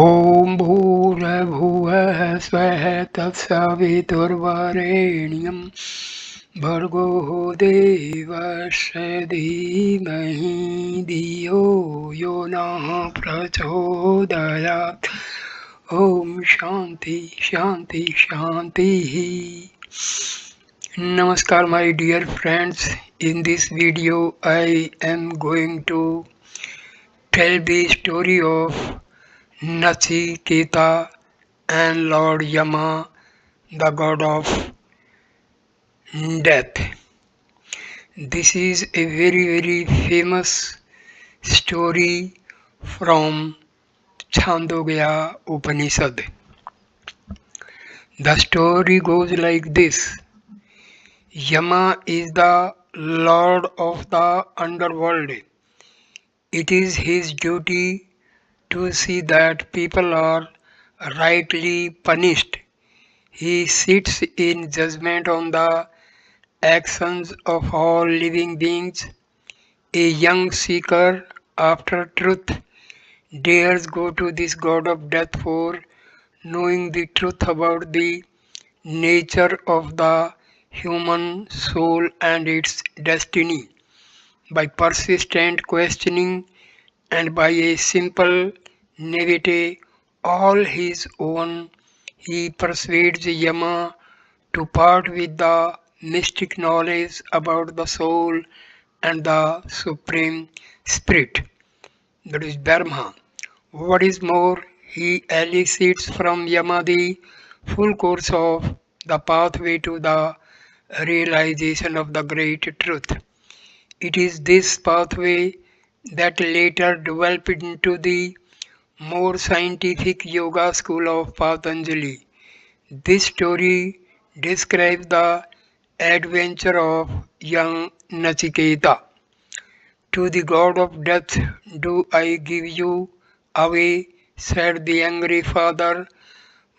ॐ भूर्भुवः स्वः तत्सवितुर्वरेण्यं भर्गो देवस्य धीमहि धियो यो नः प्रचोदयात् ॐ शान्ति शान्ति शान्तिः. Namaskar my dear friends. In this video I am going to tell the story of Nachiketa and Lord Yama, the god of death. This is a very famous story from Chandogya Upanishad. The story goes like this. Yama is the lord of the underworld. It is his duty to see that people are rightly punished. He sits in judgment on the actions of all living beings. A young seeker after truth dares go to this god of death for knowing the truth about the nature of the human soul and its destiny. By persistent questioning and by a simple naivete all his own, he persuades Yama to part with the mystic knowledge about the soul and the Supreme Spirit, that is Brahma. What is more, he elicits from Yama the full course of the pathway to the realization of the great truth. It is this pathway that later developed into the more scientific yoga school of Patanjali. This story describes the adventure of young Nachiketa. To the god of death do I give you away, said the angry father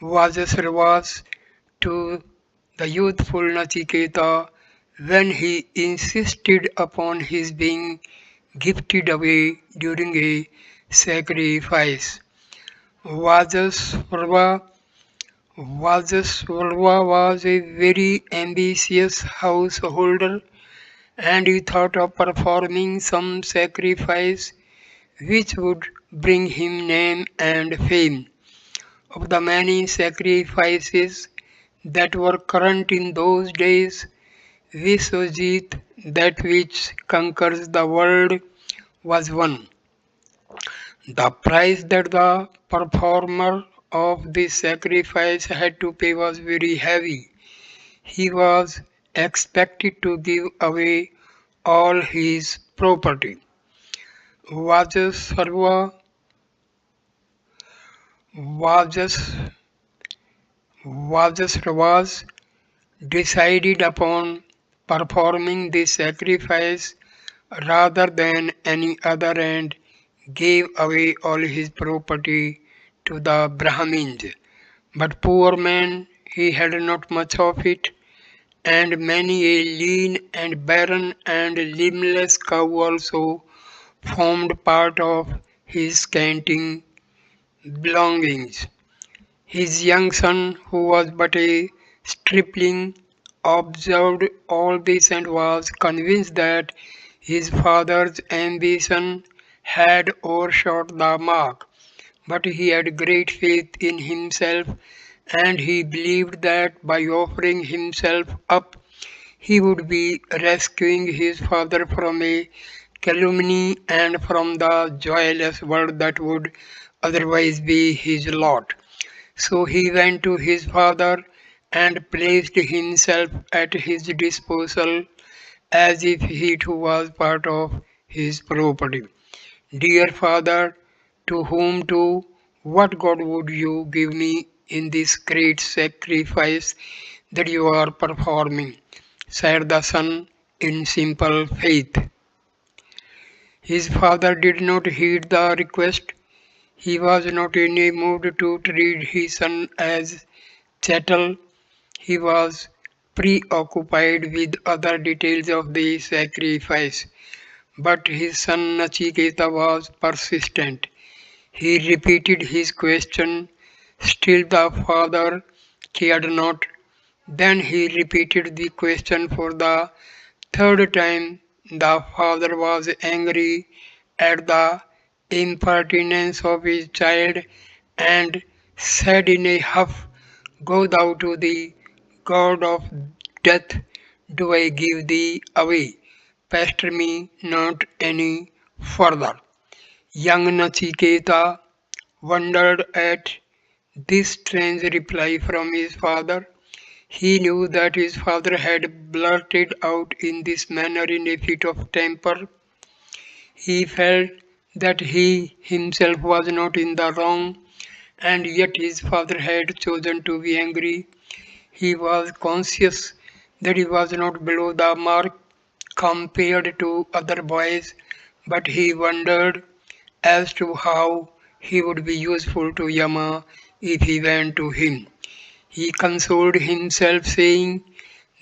Vajasravas to the youthful Nachiketa when he insisted upon his being gifted away during a sacrifice. Vajasrava Vajasrava was a very ambitious householder and he thought of performing some sacrifice which would bring him name and fame. Of the many sacrifices that were current in those days, Vishwajit, that which conquers the world, was one. The price that the performer of this sacrifice had to pay was very heavy. He was expected to give away all his property. Vajasarva Vajas, Vajasravas decided upon performing this sacrifice rather than any other and gave away all his property to the Brahmins. But poor man, he had not much of it, and many a lean and barren and limbless cow also formed part of his scanty belongings. His young son, who was but a stripling, observed all this and was convinced that his father's ambition had overshot the mark. But he had great faith in himself and he believed that by offering himself up he would be rescuing his father from a calumny and from the joyless world that would otherwise be his lot. So he went to his father and placed himself at his disposal as if he too was part of his property. Dear father, to whom to what God would you give me in this great sacrifice that you are performing? Said the son in simple faith. His father did not heed the request. He was not in a mood to treat his son as chattel. He was preoccupied with other details of the sacrifice. But his son Nachiketa was persistent. He repeated his question. Still the father cared not. Then he repeated the question for the third time. The father was angry at the impertinence of his child and said in a huff, "Go thou to the god of death. Do I give thee away? Pester me not any further." Young Nachiketa wondered at this strange reply from his father. He knew that his father had blurted out in this manner in a fit of temper. He felt that he himself was not in the wrong, and yet his father had chosen to be angry. He was conscious that he was not below the mark compared to other boys, but he wondered as to how he would be useful to Yama if he went to him. He consoled himself, saying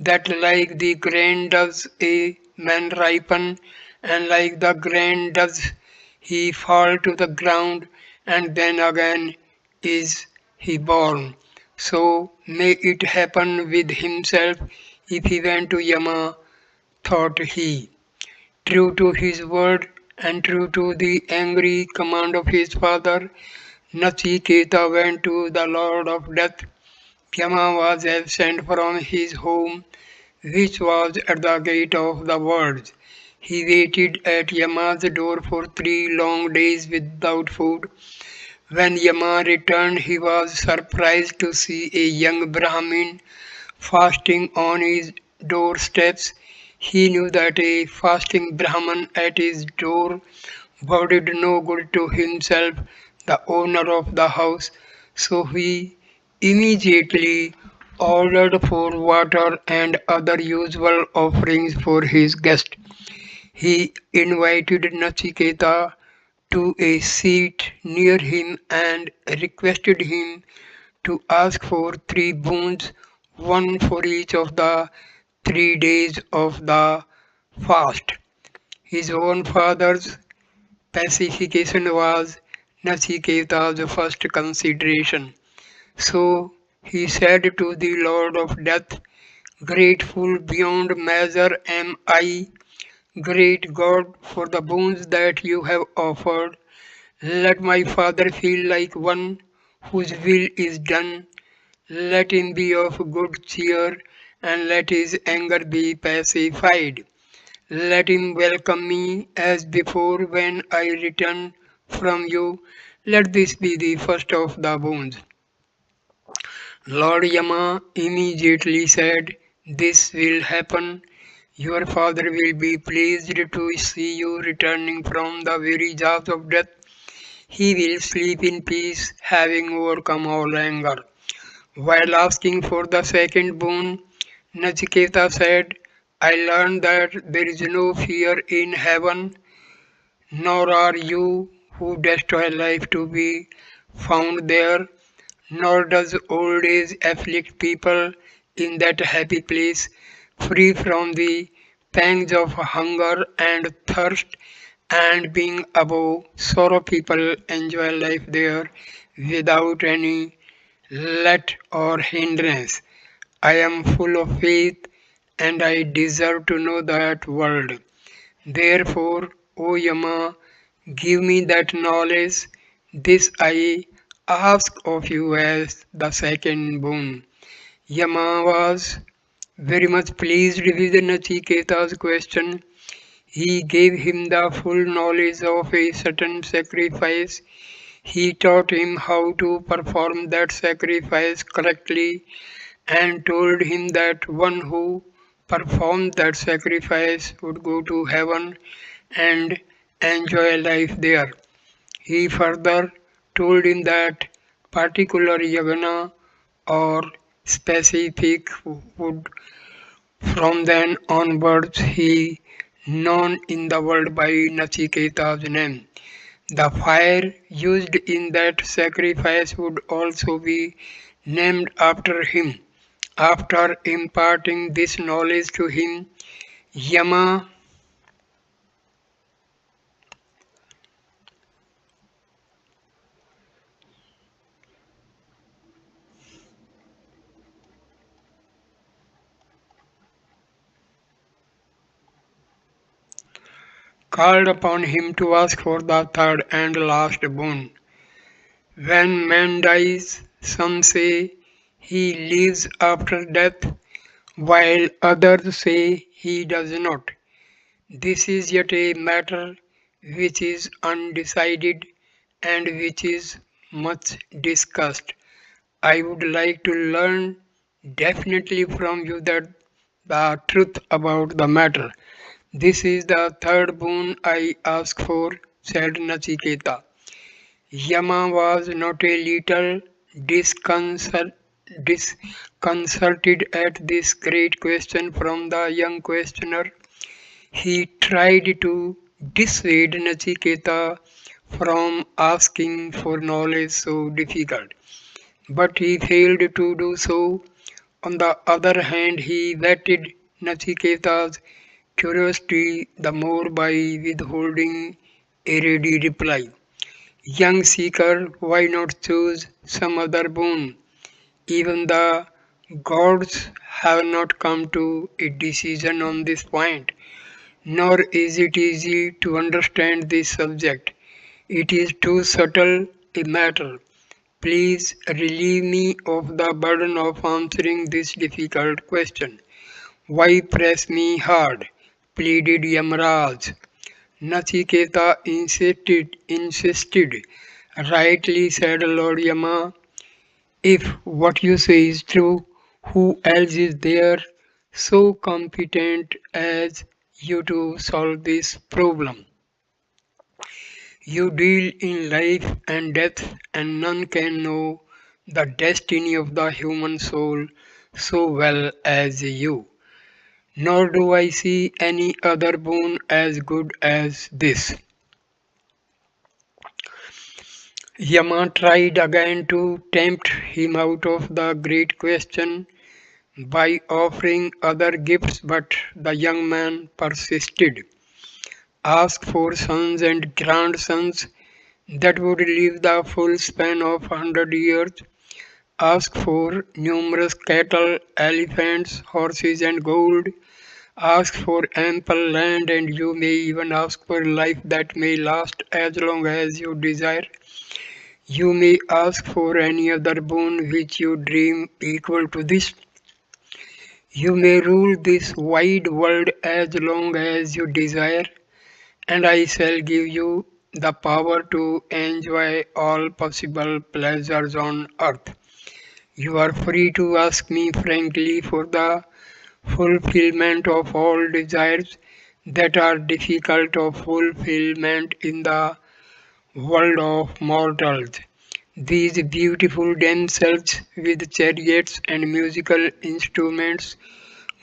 that like the grain does a man ripen, and like the grain does he fall to the ground, and then again is he born. So may it happen with himself if he went to Yama, thought he. True to his word and true to the angry command of his father, Nachiketa went to the Lord of Death. Yama was absent from his home, which was at the gate of the world. He waited at Yama's door for 3 long days without food. When Yama returned, he was surprised to see a young Brahmin fasting on his doorsteps. He knew that a fasting Brahman at his door boded no good to himself, the owner of the house, so he immediately ordered for water and other usual offerings for his guest. He invited Nachiketa to a seat near him and requested him to ask for 3 boons, one for each of the 3 days of the fast. His own father's pacification was Nachiketa's first consideration. So he said to the Lord of Death, "Grateful beyond measure am I, great God, for the boons that you have offered. Let my father feel like one whose will is done. Let him be of good cheer, and let his anger be pacified. Let him welcome me as before when I return from you. Let this be the first of the boons." Lord Yama immediately said, "This will happen. Your father will be pleased to see you returning from the very jaws of death. He will sleep in peace, having overcome all anger." While asking for the second boon, Nachiketa said, "I learned that there is no fear in heaven, nor are you who destroy life to be found there, nor does old age afflict people in that happy place, free from the pangs of hunger and thirst, and being above sorrow people enjoy life there without any let or hindrance. I am full of faith and I deserve to know that world. Therefore, O Yama, give me that knowledge. This I ask of you as the second boon." Yama was very much pleased with Nachiketa's question. He gave him the full knowledge of a certain sacrifice. He taught him how to perform that sacrifice correctly and told him that one who performed that sacrifice would go to heaven and enjoy life there. He further told him that particular yagna or specific would from then onwards he known in the world by Nachiketa's name. The fire used in that sacrifice would also be named after him. After imparting this knowledge to him, Yama called upon him to ask for the third and last boon. When man dies, some say he lives after death, while others say he does not. This is yet a matter which is undecided and which is much discussed. I would like to learn definitely from you that the truth about the matter. This is the third boon I ask for, said Nachiketa. Yama was not a little disconcert- disconcerted at this great question from the young questioner. He tried to dissuade Nachiketa from asking for knowledge so difficult, but he failed to do so. On the other hand, he whetted Nachiketa's curiosity the more by withholding a ready reply. Young seeker, why not choose some other boon? Even the gods have not come to a decision on this point, nor is it easy to understand this subject. It is too subtle a matter. Please relieve me of the burden of answering this difficult question. Why press me hard? Pleaded Yamaraj. Nachiketa insisted. Rightly said Lord Yama, if what you say is true, who else is there so competent as you to solve this problem? You deal in life and death, and none can know the destiny of the human soul so well as you. Nor do I see any other boon as good as this. Yama tried again to tempt him out of the great question by offering other gifts, but the young man persisted. Ask for sons and grandsons that would live the full span of 100 years. Ask for numerous cattle, elephants, horses, and gold. Ask for ample land, and you may even ask for life that may last as long as you desire. You may ask for any other boon which you dream equal to this. You may rule this wide world as long as you desire, and I shall give you the power to enjoy all possible pleasures on earth. You are free to ask me frankly for the fulfillment of all desires that are difficult of fulfillment in the world of mortals. These beautiful damsels with chariots and musical instruments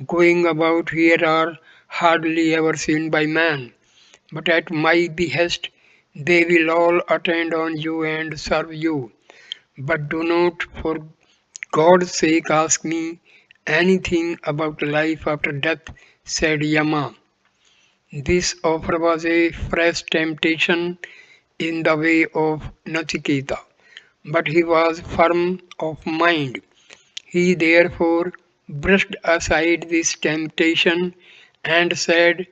going about here are hardly ever seen by man, but at my behest they will all attend on you and serve you. But do not, for God's sake, ask me anything about life after death, said Yama. This offer was a fresh temptation in the way of Nachiketa, but he was firm of mind. He therefore brushed aside this temptation and said,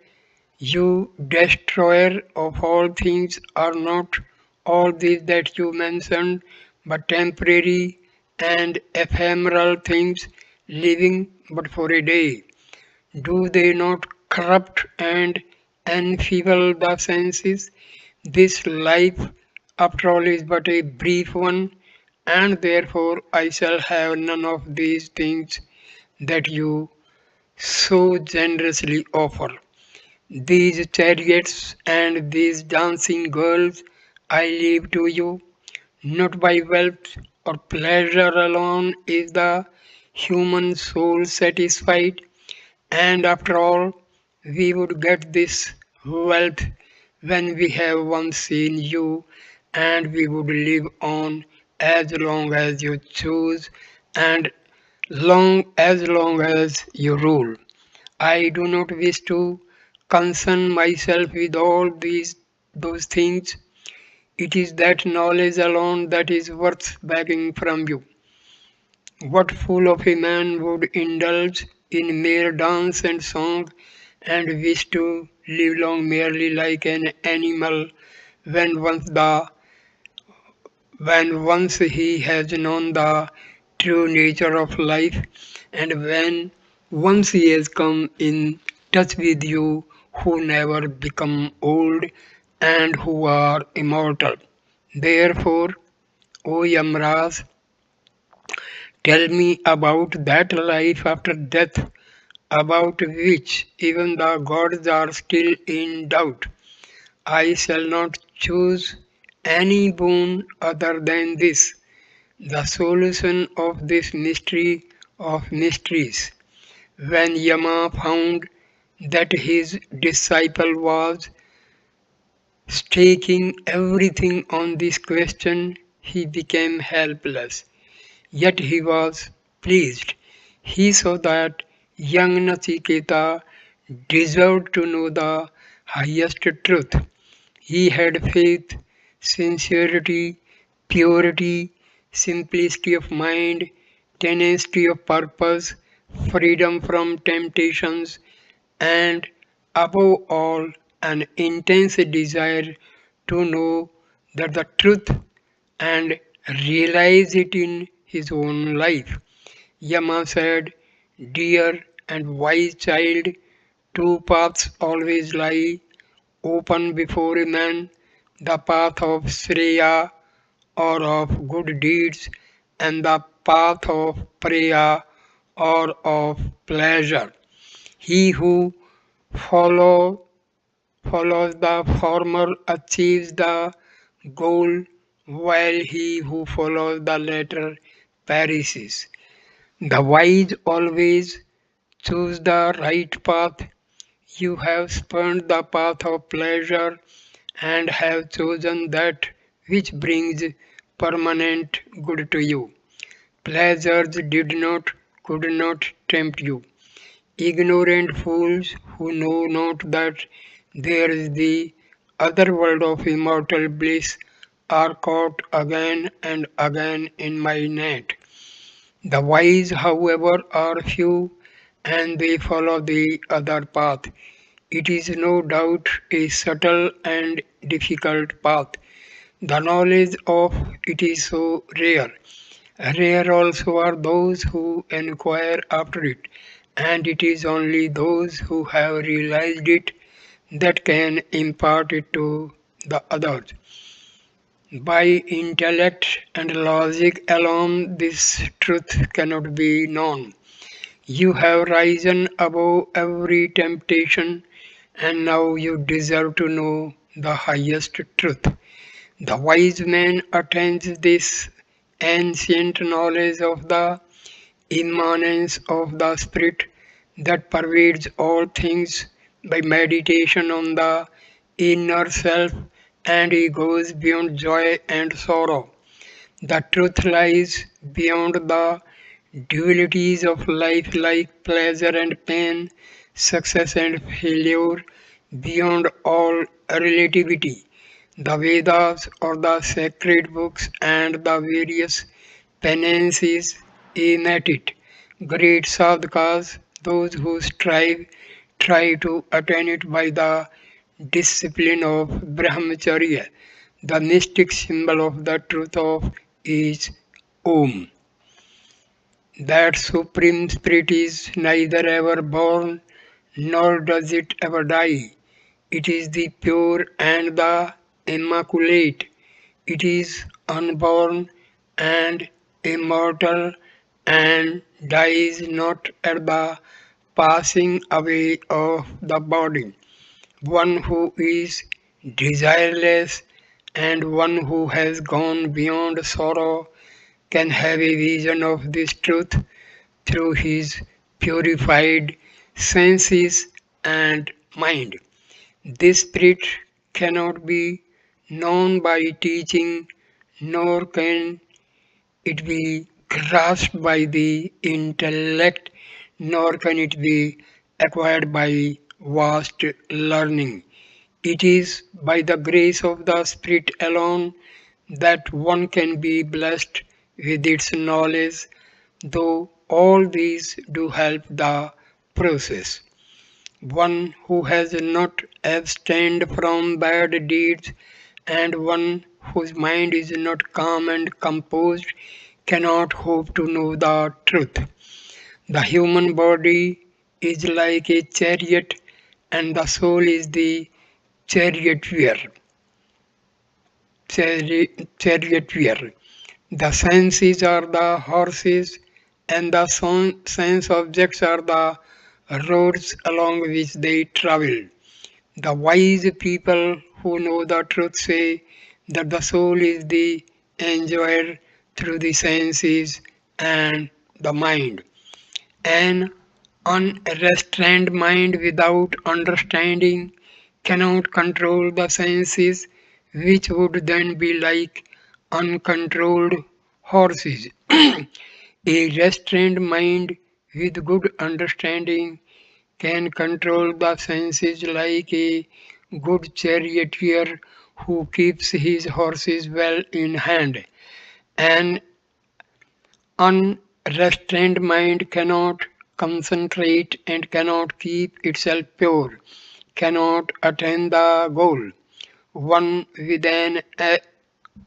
you destroyer of all things, are not all these that you mentioned but temporary and ephemeral things, living but for a day? Do they not corrupt and enfeeble the senses? This life, after all, is but a brief one, and therefore I shall have none of these things that you so generously offer. These chariots and these dancing girls I leave to you. Not by wealth or pleasure alone is the human soul satisfied, and after all, we would get this wealth when we have once seen you, and we would live on as long as you choose and long as you rule. I do not wish to concern myself with all those things. It is that knowledge alone that is worth begging from you. What fool of a man would indulge in mere dance and song and wish to live long merely like an animal when once the when once he has known the true nature of life, and when once he has come in touch with you who never become old and who are immortal. Therefore, O Yamraj, tell me about that life after death, about which even the gods are still in doubt. I shall not choose any boon other than this, the solution of this mystery of mysteries. When Yama found that his disciple was staking everything on this question, he became helpless. Yet he was pleased. He saw that young Nachiketa deserved to know the highest truth. He had faith, sincerity, purity, simplicity of mind, tenacity of purpose, freedom from temptations, and above all, an intense desire to know that the truth and realize it in his own life. Yama said, "Dear and wise child, two paths always lie open before a man, the path of Shreya or of good deeds, and the path of Preya or of pleasure. He who follow, follows the former achieves the goal, while he who follows the latter perishes. The wise always choose the right path. You have spurned the path of pleasure and have chosen that which brings permanent good to you. Pleasures did not, could not tempt you. Ignorant fools who know not that there is the other world of immortal bliss are caught again and again in my net. The wise, however, are few and they follow the other path. It is no doubt a subtle and difficult path. The knowledge of it is so rare. Rare also are those who inquire after it, and it is only those who have realized it that can impart it to the others. By intellect and logic alone, this truth cannot be known. You have risen above every temptation, and now you deserve to know the highest truth. The wise man attains this ancient knowledge of the immanence of the Spirit that pervades all things by meditation on the inner self, and he goes beyond joy and sorrow. The truth lies beyond the dualities of life like pleasure and pain, success and failure, beyond all relativity. The Vedas or the sacred books and the various penances aim at it. Great sadhakas, those who strive, try to attain it by the discipline of brahmacharya. The mystic symbol of the truth of is Om. That Supreme Spirit is neither ever born nor does it ever die. It is the pure and the immaculate. It is unborn and immortal and dies not at the passing away of the body. One who is desireless and one who has gone beyond sorrow can have a vision of this truth through his purified senses and mind. This spirit cannot be known by teaching, nor can it be grasped by the intellect, nor can it be acquired by vast learning. It is by the grace of the Spirit alone that one can be blessed with its knowledge, though all these do help the process. one who has not abstained from bad deeds, and one whose mind is not calm and composed cannot hope to know the truth. The human body is like a chariot, and the soul is the charioteer. Charioteer. The senses are the horses, and the sense objects are the roads along which they travel. The wise people who know the truth say that the soul is the enjoyer through the senses and the mind. An unrestrained mind without understanding cannot control the senses, which would then be like uncontrolled horses. A restrained mind with good understanding can control the senses like a good charioteer who keeps his horses well in hand. An unrestrained mind cannot concentrate and cannot keep itself pure, cannot attain the goal. One with an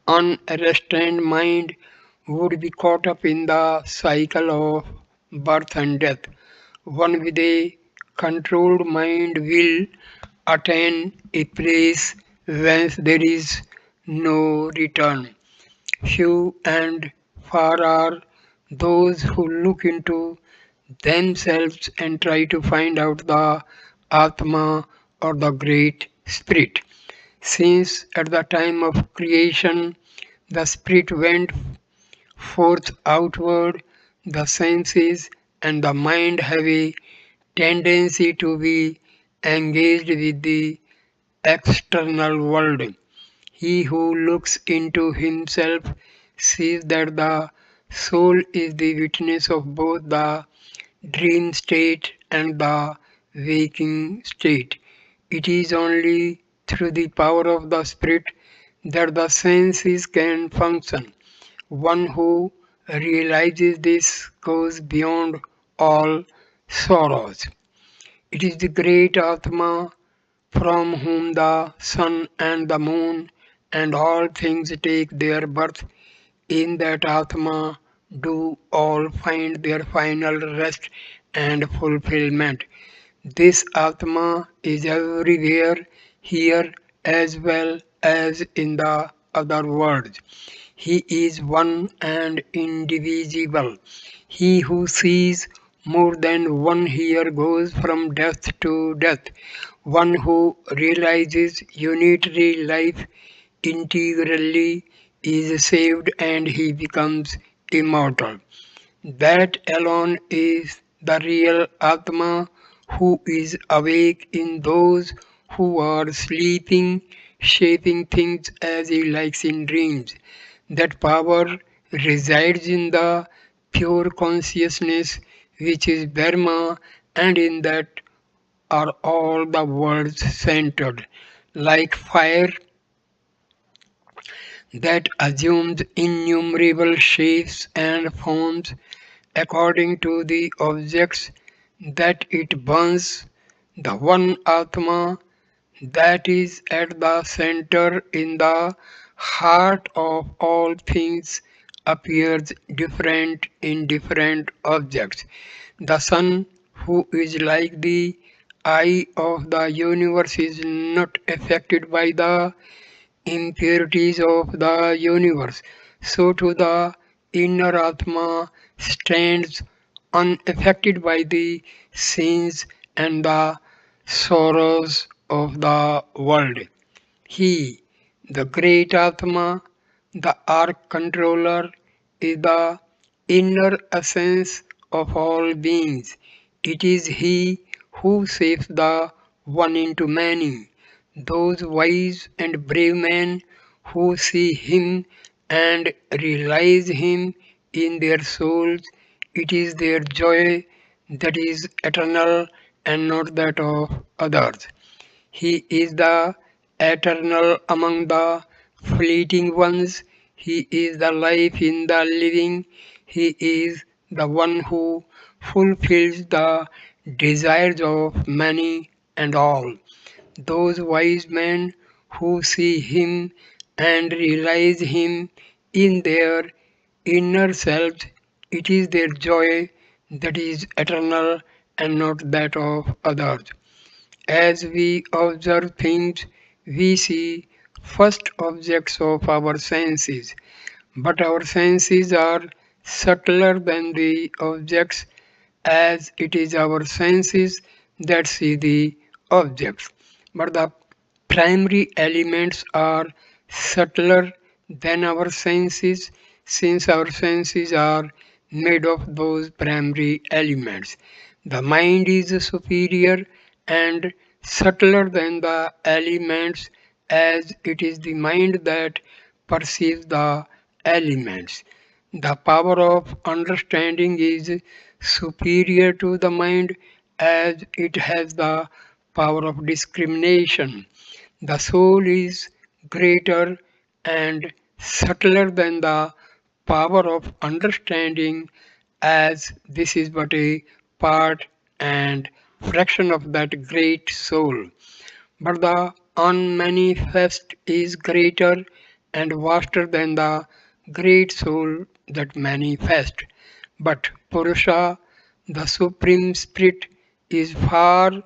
unrestrained mind would be caught up in the cycle of birth and death. One with a controlled mind will attain a place whence there is no return. Few and far are those who look into themselves and try to find out the Atma or the Great Spirit. Since at the time of creation the Spirit went forth outward, the senses and the mind have a tendency to be engaged with the external world. He who looks into himself sees that the soul is the witness of both the dream state and the waking state. It is only through the power of the Spirit that the senses can function. One who realizes this goes beyond all sorrows. It is the great Atma from whom the sun and the moon and all things take their birth. In that Atma do all find their final rest and fulfillment. This Atma is everywhere, here as well as in the other worlds. He is one and indivisible. He who sees more than one here goes from death to death. One who realizes unitary life integrally is saved and he becomes immortal. That alone is the real Atma who is awake in those who are sleeping, shaping things as he likes in dreams. That power resides in the pure consciousness which is Dharma, and in that are all the worlds centered. Like fire that assumes innumerable shapes and forms according to the objects that it burns, the one Atma that is at the center in the heart of all things appears different in different objects. The sun, who is like the eye of the universe, is not affected by the impurities of the universe. So too the inner Atma stands unaffected by the sins and the sorrows of the world. He, the great Atma, the arc controller, is the inner essence of all beings. It is He who saves the one into many. Those wise and brave men who see Him and realize Him in their souls, it is their joy that is eternal and not that of others. He is the eternal among the fleeting ones. He is the life in the living. He is the one who fulfills the desires of many and all. Those wise men who see him and realize him in their inner selves, it is their joy that is eternal and not that of others. As we observe things, we see first objects of our senses, but our senses are subtler than the objects, as it is our senses that see the objects. But the primary elements are subtler than our senses, since our senses are made of those primary elements. The mind is superior and subtler than the elements, as it is the mind that perceives the elements. The power of understanding is superior to the mind, as it has the power of discrimination. The soul is greater and subtler than the power of understanding, as this is but a part and fraction of that great soul. But the unmanifest is greater and vaster than the great soul that manifests. But Purusha, the Supreme Spirit, is far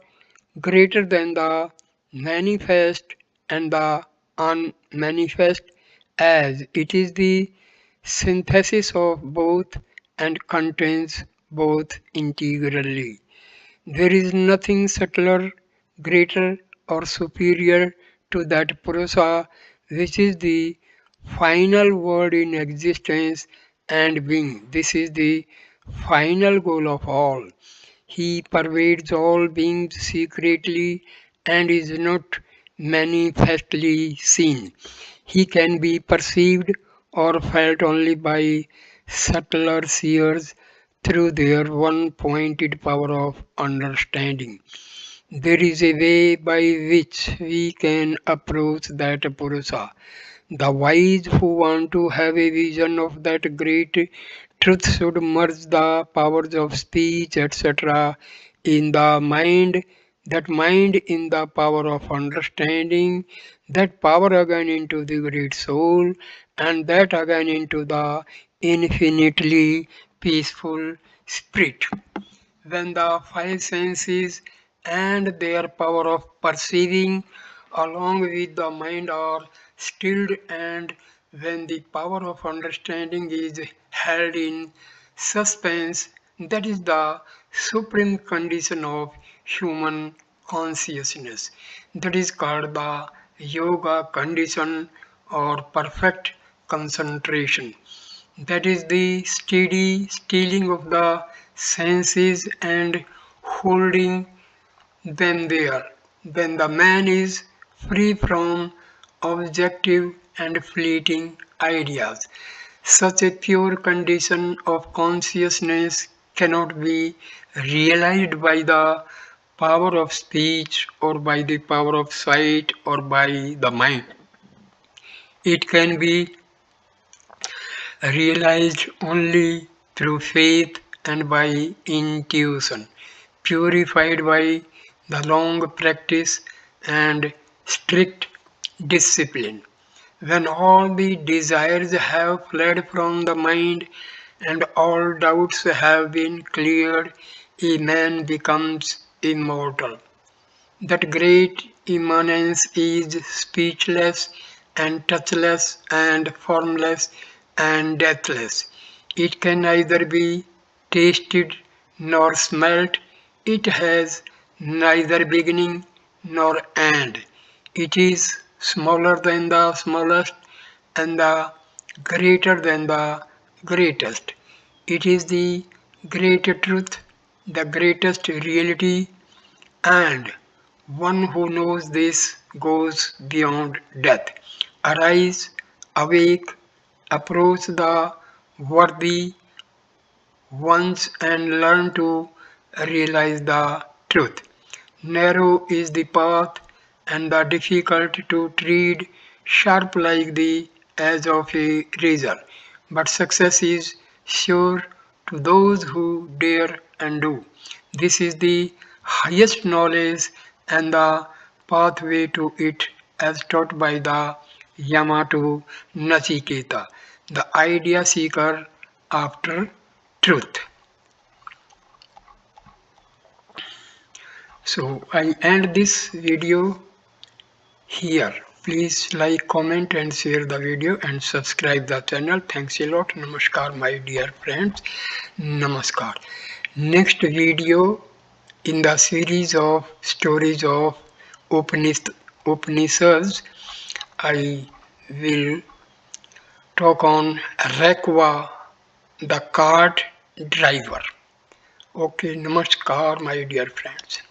greater than the manifest and the unmanifest, as it is the synthesis of both and contains both integrally. There is nothing subtler, greater, or superior to that Purusa, which is the final word in existence and being. This is the final goal of all. He pervades all beings secretly and is not manifestly seen. He can be perceived or felt only by subtler seers through their one pointed power of understanding. There is a way by which we can approach that Purusa. The wise who want to have a vision of that great truth should merge the powers of speech, etc., in the mind, that mind in the power of understanding, that power again into the great soul, and that again into the infinitely peaceful spirit. When the five senses and their power of perceiving along with the mind are stilled, and when the power of understanding is held in suspense, that is the supreme condition of human consciousness. That is called the yoga condition or perfect concentration. That is the steady stealing of the senses and holding them there. Then the man is free from objective and fleeting ideas. Such a pure condition of consciousness cannot be realized by the power of speech or by the power of sight or by the mind. It can be realized only through faith and by intuition, purified by the long practice and strict discipline. When all the desires have fled from the mind and all doubts have been cleared, a man becomes immortal. That great immanence is speechless and touchless and formless and deathless. It can neither be tasted nor smelt. It has neither beginning nor end. It is smaller than the smallest and the greater than the greatest. It is the greater truth, the greatest reality, and one who knows this goes beyond death. Arise, awake, approach the worthy ones and learn to realize the truth. Narrow is the path and the difficult to tread, sharp like the edge of a razor. But success is sure to those who dare and do. This is the highest knowledge and the pathway to it as taught by the Yama to Nachiketa, the idea seeker after truth. So I end this video here. Please like, comment and share the video and subscribe the channel. Thanks a lot. Namaskar my dear friends. Namaskar. Next video in the series of stories of Upanishads, I will talk on Rakwa, the cart driver. Okay, namaskar, my dear friends.